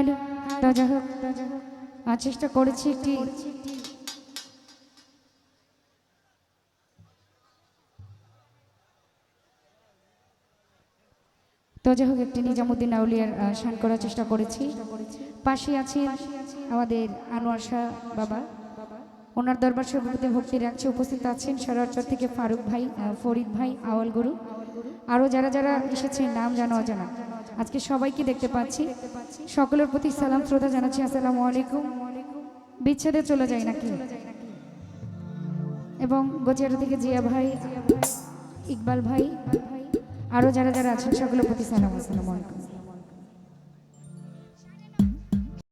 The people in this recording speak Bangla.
হ্যালো। তো যাই হোক, চেষ্টা করেছি একটি একটি নিজামুদ্দিন আউলিয়ার শান করার চেষ্টা করেছি। পাশে আছেন আমাদের আনোয়ার শাহ বাবা, ওনার দরবার সভাপতি ভক্তি রাখছে। উপস্থিত আছেন সরারচর থেকে ফারুক ভাই, ফরিদ ভাই, আওয়াল গুরু, আরও যারা যারা এসেছেন নাম জানা অজানা, আজকে সবাইকে দেখতে পাচ্ছি। সকলের প্রতি সালাম শ্রদ্ধা জানাচ্ছি। আসসালামু আলাইকুম। বিচ্ছেদে চলে যায় নাকি? এবং গোচিয়াটা থেকে জিয়া ভাই, ইকবাল ভাই, আরও যারা যারা আছেন সকলের প্রতি সালাম। আসসালামু আলাইকুম।